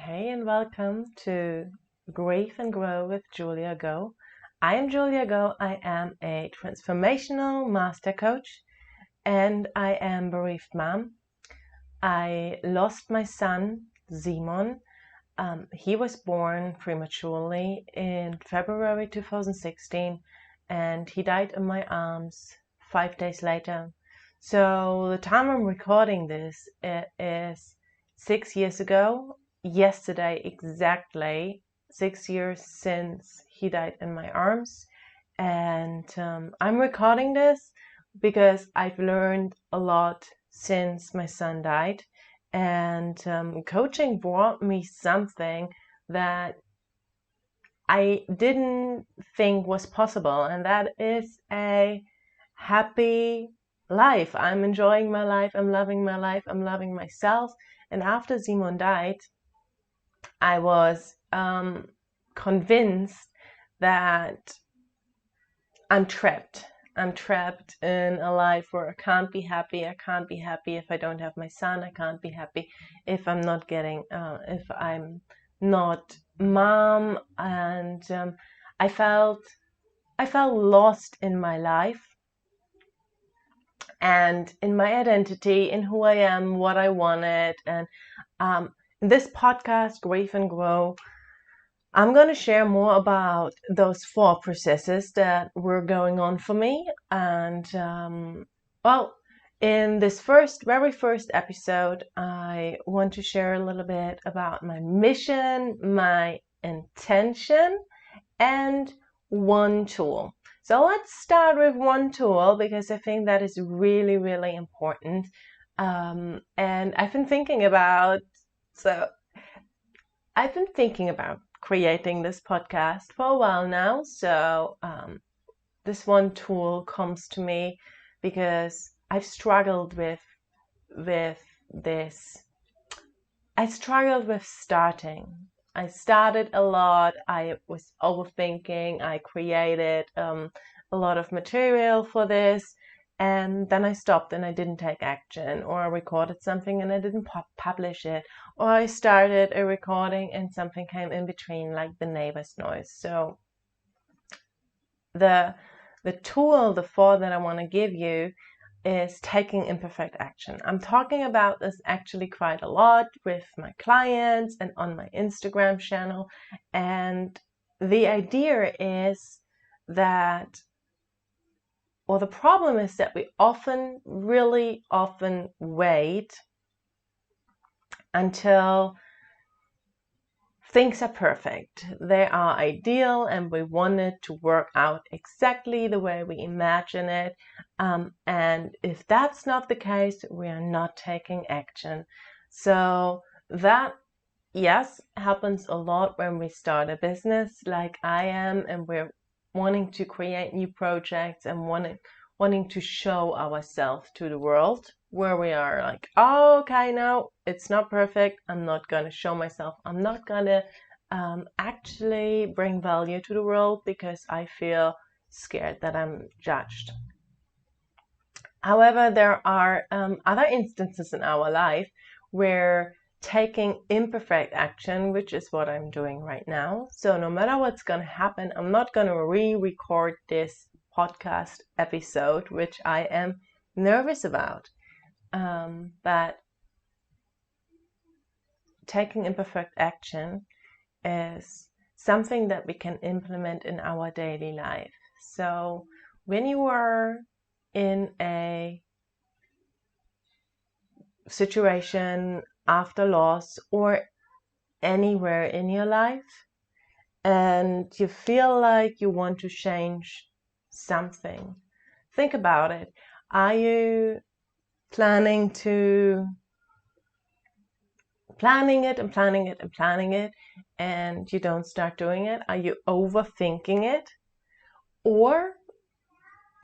Hey and welcome to Grieve and Grow with Julia Go. I am Julia Go. I am a transformational master coach and I am bereaved mom. I lost my son, Simon. He was born prematurely in February 2016 and he died in my arms 5 days later. So the time I'm recording this, it is 6 years ago. Yesterday, exactly 6 years since he died in my arms. And I'm recording this because I've learned a lot since my son died. And coaching brought me something that I didn't think was possible, and that is a happy life. I'm enjoying my life, I'm loving my life, I'm loving myself. And after Simon died, I was convinced that I'm trapped. I'm trapped in a life where I can't be happy. I can't be happy if I don't have my son. I can't be happy if I'm not if I'm not mom. And I felt lost in my life and in my identity, in who I am, what I wanted. And in this podcast, Grieve and Grow, I'm going to share more about those 4 processes that were going on for me. And in this very first episode, I want to share a little bit about my mission, my intention, and one tool. So let's start with one tool because I think that is really, really important. And I've been thinking about creating this podcast for a while now. So this one tool comes to me because I've struggled with this. I struggled with starting. I started a lot. I was overthinking. I created a lot of material for this. And then I stopped and I didn't take action, or I recorded something and I didn't publish it, or I started a recording and something came in between, like the neighbor's noise. So the tool, the 4 that I want to give you is taking imperfect action. I'm talking about this actually quite a lot with my clients and on my Instagram channel. And the idea is that, or the problem is that we really often wait until things are perfect. They are ideal and we want it to work out exactly the way we imagine it. And if that's not the case, we are not taking action. So that, yes, happens a lot when we start a business like I am, and we're wanting to create new projects and wanting to show ourselves to the world, where we are like, oh, okay, no, it's not perfect. I'm not going to show myself. I'm not going to actually bring value to the world because I feel scared that I'm judged. However, there are other instances in our life where taking imperfect action, which is what I'm doing right now. So no matter what's going to happen, I'm not going to re-record this podcast episode, which I am nervous about. But taking imperfect action is something that we can implement in our daily life. So when you are in a situation after loss or anywhere in your life and you feel like you want to change something, think about it. Are you planning it and you don't start doing it? Are you overthinking it? Or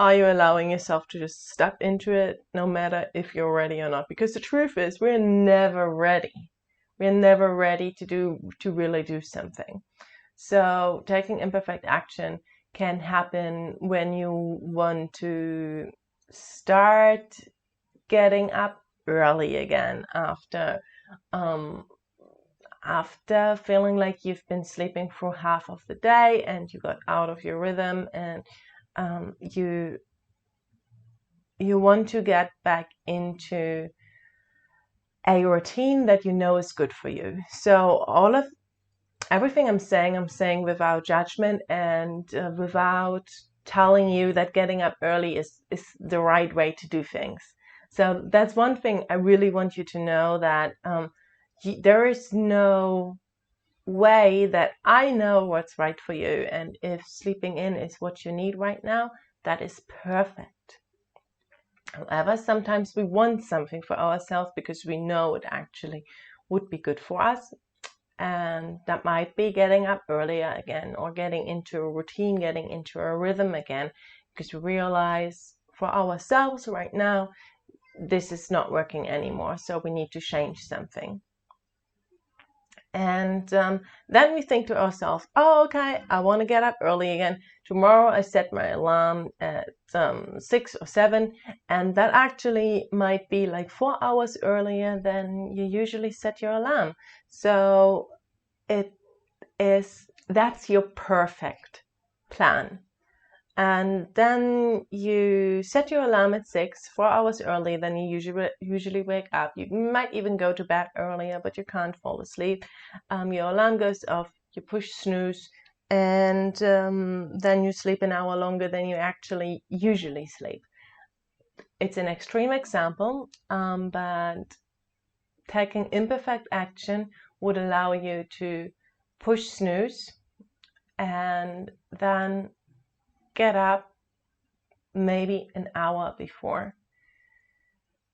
are you allowing yourself to just step into it no matter if you're ready or not? Because the truth is, we're never ready. We're never ready to really do something. So taking imperfect action can happen when you want to start getting up early again after after feeling like you've been sleeping for half of the day and you got out of your rhythm, and you want to get back into a routine that you know is good for you. So everything I'm saying without judgment and without telling you that getting up early is the right way to do things. So that's one thing I really want you to know, that there is no way that I know what's right for you. And if sleeping in is what you need right now, that is perfect. However, sometimes we want something for ourselves because we know it actually would be good for us. And that might be getting up earlier again, or getting into a routine, getting into a rhythm again, because we realize for ourselves right now, this is not working anymore. So we need to change something. And then we think to ourselves, oh, okay, I want to get up early again. Tomorrow I set my alarm at 6 or 7, and that actually might be like 4 hours earlier than you usually set your alarm. So that's your perfect plan. And then you set your alarm at 6, 4 hours early than you usually wake up. You might even go to bed earlier, but you can't fall asleep. Your alarm goes off, you push snooze, and then you sleep an hour longer than you actually usually sleep. It's an extreme example, but taking imperfect action would allow you to push snooze and then get up maybe an hour before.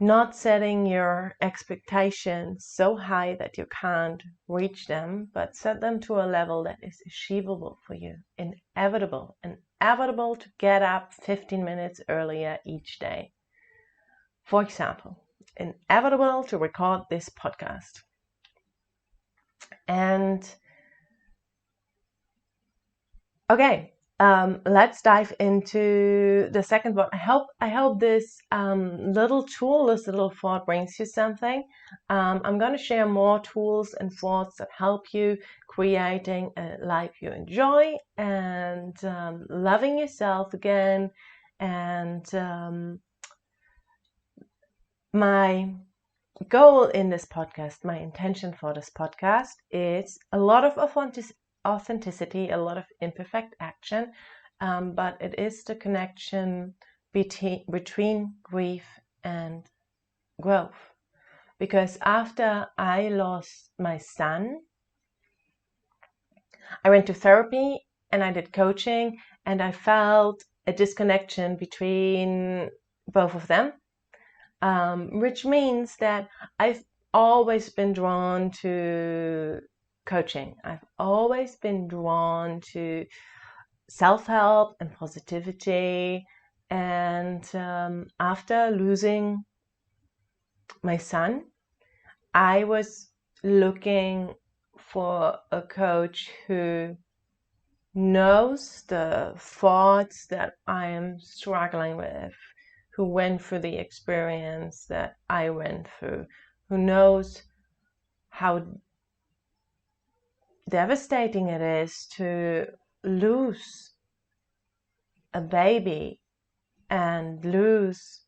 Not setting your expectations so high that you can't reach them, but set them to a level that is achievable for you. Inevitable to get up 15 minutes earlier each day. For example, inevitable to record this podcast. And okay, let's dive into the second one. I hope this little tool, this little thought brings you something. I'm going to share more tools and thoughts that help you creating a life you enjoy and loving yourself again. And my goal in this podcast, my intention for this podcast, is a lot of authenticity, a lot of imperfect action, but it is the connection between grief and growth. Because after I lost my son, I went to therapy and I did coaching, and I felt a disconnection between both of them. Which means that I've always been drawn to coaching. I've always been drawn to self-help and positivity. And after losing my son, I was looking for a coach who knows the thoughts that I am struggling with, who went through the experience that I went through, who knows how devastating it is to lose a baby and lose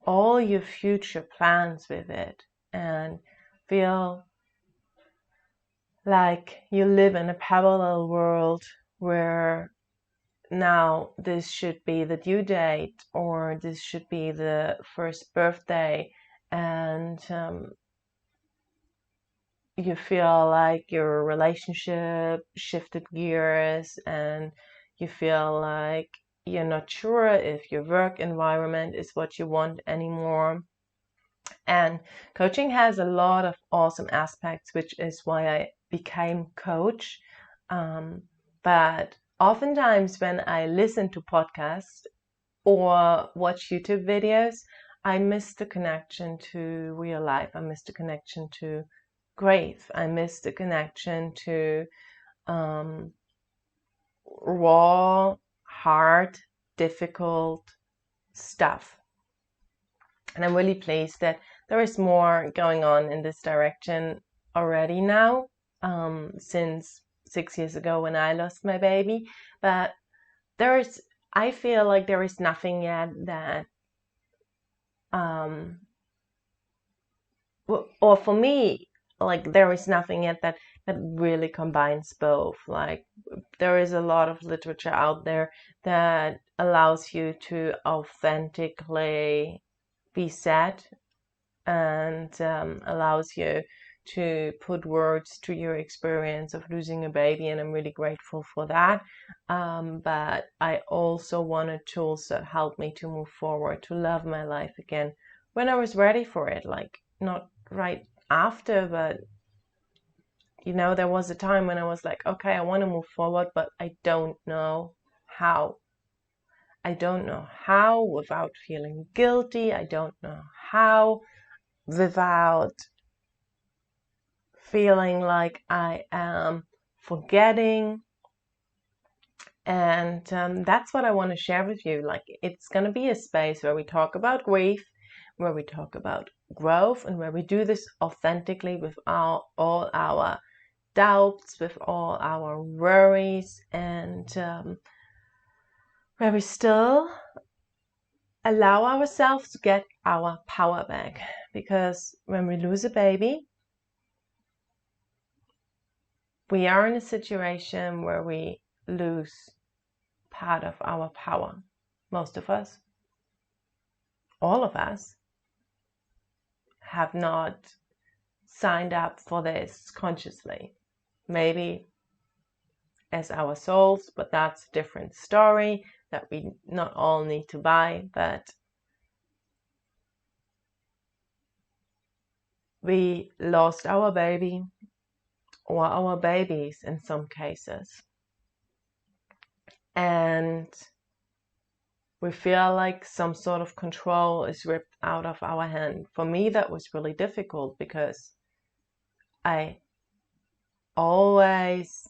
all your future plans with it, and feel like you live in a parallel world where now this should be the due date, or this should be the first birthday, and you feel like your relationship shifted gears, and you feel like you're not sure if your work environment is what you want anymore. And coaching has a lot of awesome aspects, which is why I became coach. But oftentimes when I listen to podcasts or watch YouTube videos, I miss the connection to real life. I miss the connection to grief. I miss the connection to raw, hard, difficult stuff. And I'm really pleased that there is more going on in this direction already now. since 6 years ago when I lost my baby. But I feel like there is nothing yet that, or for me, like there is nothing yet that really combines both. Like there is a lot of literature out there that allows you to authentically be sad and allows you to put words to your experience of losing a baby, and I'm really grateful for that. But I also wanted tools that help me to move forward, to love my life again when I was ready for it. Like not right after, but there was a time when I was like, okay, I want to move forward, but I don't know how. I don't know how without feeling guilty. I don't know how without feeling like I am forgetting. And that's what I want to share with you. Like it's going to be a space where we talk about grief, where we talk about growth, and where we do this authentically with all our doubts, with all our worries, and where we still allow ourselves to get our power back. Because when we lose a baby, we are in a situation where we lose part of our power. Most of us, all of us, have not signed up for this consciously. Maybe as our souls, but that's a different story that we not all need to buy. But we lost our baby, or our babies in some cases, and we feel like some sort of control is ripped out of our hand. For me, that was really difficult because I always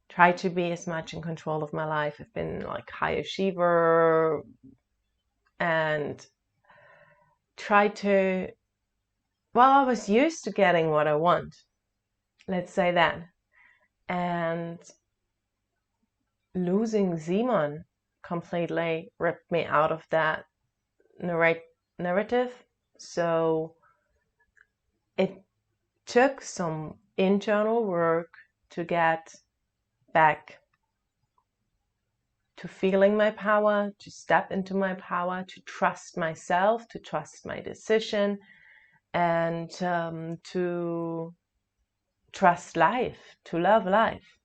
try to be as much in control of my life. I've been like high achiever and I was used to getting what I want. Let's say that. And losing Simon completely ripped me out of that narrative. So it took some internal work to get back to feeling my power, to step into my power, to trust myself, to trust my decision, and to trust life, to love life.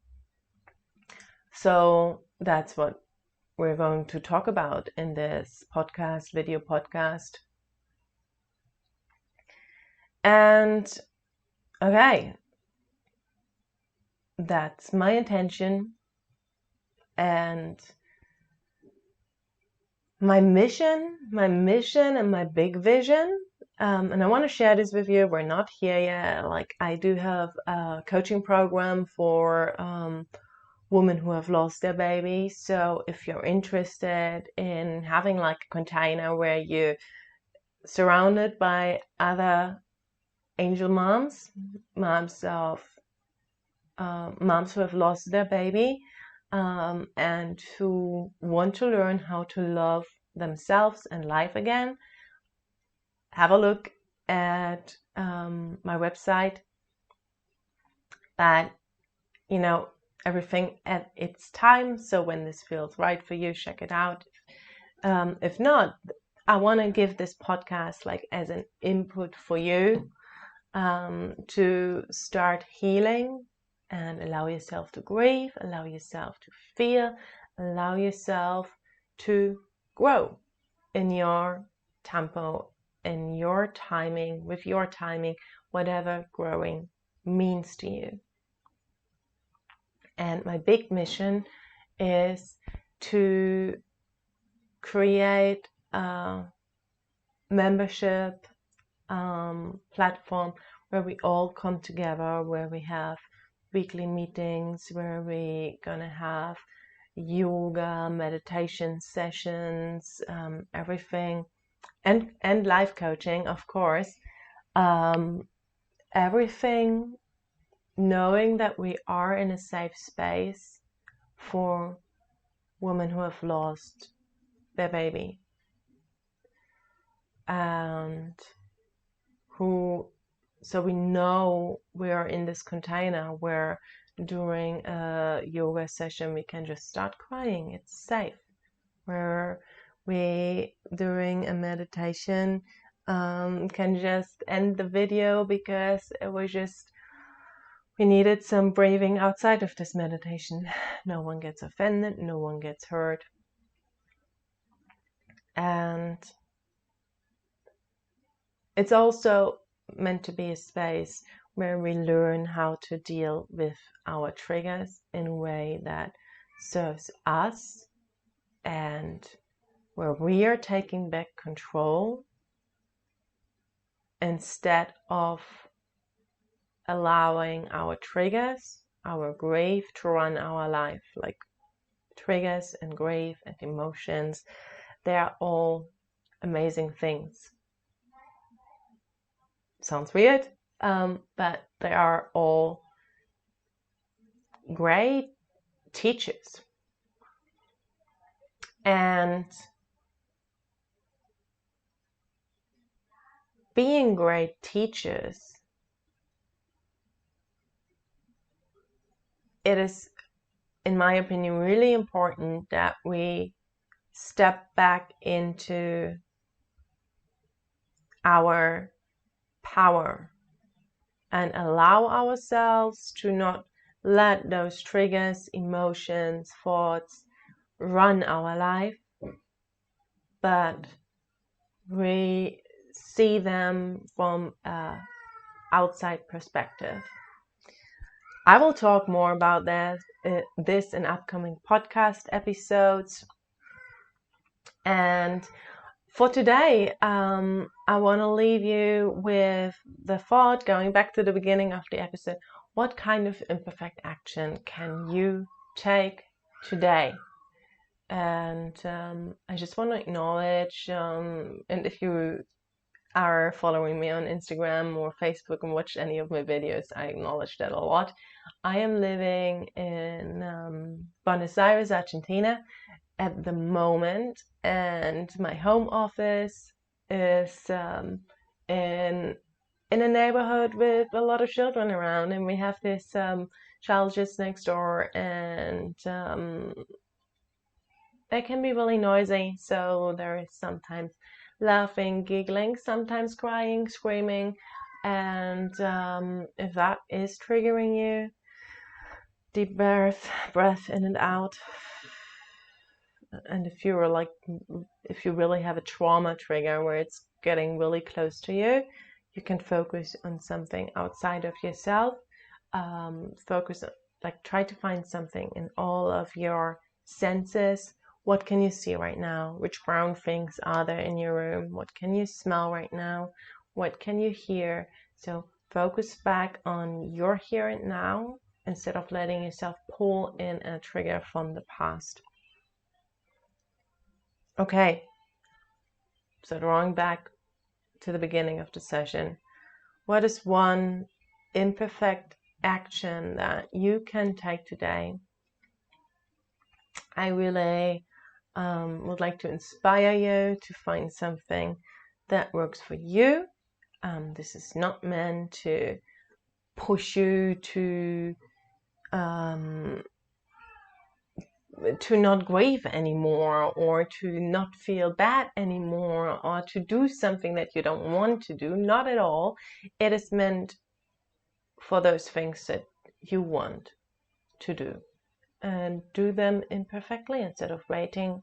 So that's what we're going to talk about in this video podcast. And okay, that's my intention and my mission and my big vision. And I want to share this with you. We're not here yet. Like I do have a coaching program for women who have lost their baby. So if you're interested in having like a container where you're surrounded by other angel moms who have lost their baby, and who want to learn how to love themselves and life again, have a look at my website. But everything at its time. So when this feels right for you, check it out. If not, I want to give this podcast like as an input for you to start healing and allow yourself to grieve, allow yourself to feel, allow yourself to grow in your tempo, in your timing, with your timing, whatever growing means to you. And my big mission is to create a membership platform where we all come together, where we have weekly meetings, where we're gonna have yoga, meditation sessions, everything, and life coaching, of course, everything knowing that we are in a safe space for women who have lost their baby and so we know we are in this container where during a yoga session we can just start crying. It's safe. Where we during a meditation can just end the video because it was just we needed some breathing outside of this meditation. No one gets offended, no one gets hurt. And it's also meant to be a space where we learn how to deal with our triggers in a way that serves us and where we are taking back control instead of allowing our triggers, our grief to run our life. Like triggers and grief and emotions, they are all amazing things. Sounds weird, but they are all great teachers. And being great teachers, it is, in my opinion, really important that we step back into our power and allow ourselves to not let those triggers, emotions, thoughts run our life, but we see them from an outside perspective. I will talk more about this in upcoming podcast episodes. And for today, I want to leave you with the thought, going back to the beginning of the episode, what kind of imperfect action can you take today? And I just want to acknowledge, and if you are following me on Instagram or Facebook and watch any of my videos, I acknowledge that a lot. I am living in Buenos Aires, Argentina at the moment, and my home office is in a neighborhood with a lot of children around, and we have this child just next door, and they can be really noisy, so there is sometimes laughing, giggling, sometimes crying, screaming, and if that is triggering you, deep breath in and out. And if you really have a trauma trigger where it's getting really close to you, you can focus on something outside of yourself. Try to find something in all of your senses. What can you see right now? Which brown things are there in your room? What can you smell right now? What can you hear? So focus back on your here and now instead of letting yourself pull in a trigger from the past. Okay, so drawing back to the beginning of the session, what is one imperfect action that you can take today? I really would like to inspire you to find something that works for you. This is not meant to push you to not grieve anymore, or to not feel bad anymore, or to do something that you don't want to do. Not at all. It is meant for those things that you want to do, and do them imperfectly instead of waiting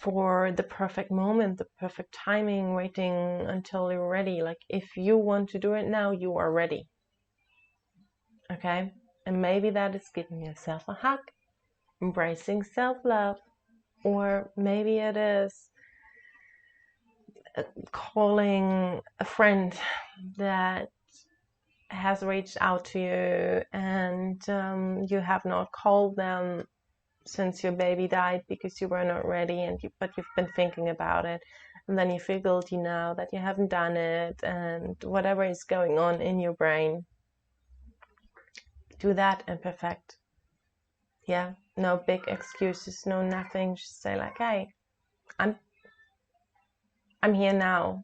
for the perfect moment, the perfect timing, waiting until you're ready. Like, if you want to do it now, you are ready. Okay? And maybe that is giving yourself a hug, embracing self-love, or maybe it is calling a friend that has reached out to you and you have not called them since your baby died because you were not ready, but you've been thinking about it, and then you feel guilty now that you haven't done it, and whatever is going on in your brain. do that imperfect. Yeah, no big excuses, no nothing. Just say like, hey, I'm here now.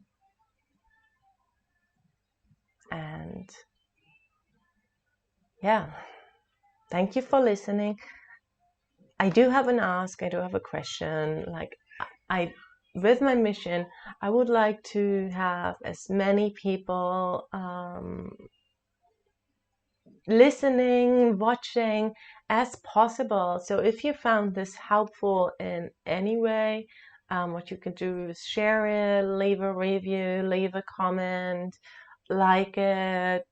And yeah, thank you for listening. I do have an ask, I do have a question. Like, with my mission, I would like to have as many people listening, watching as possible. So if you found this helpful in any way, what you can do is share it, leave a review, leave a comment, like it.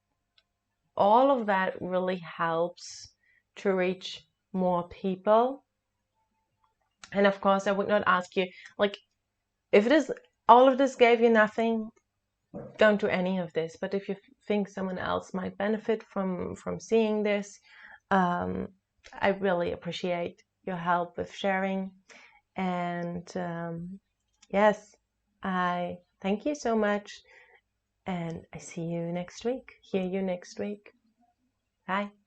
All of that really helps to reach more people. And of course, I would not ask you, like, if it is all of this gave you nothing, don't do any of this. But if you think someone else might benefit from seeing this, I really appreciate your help with sharing. And yes, I thank you so much, and I see you next week. Hear you next week. Bye.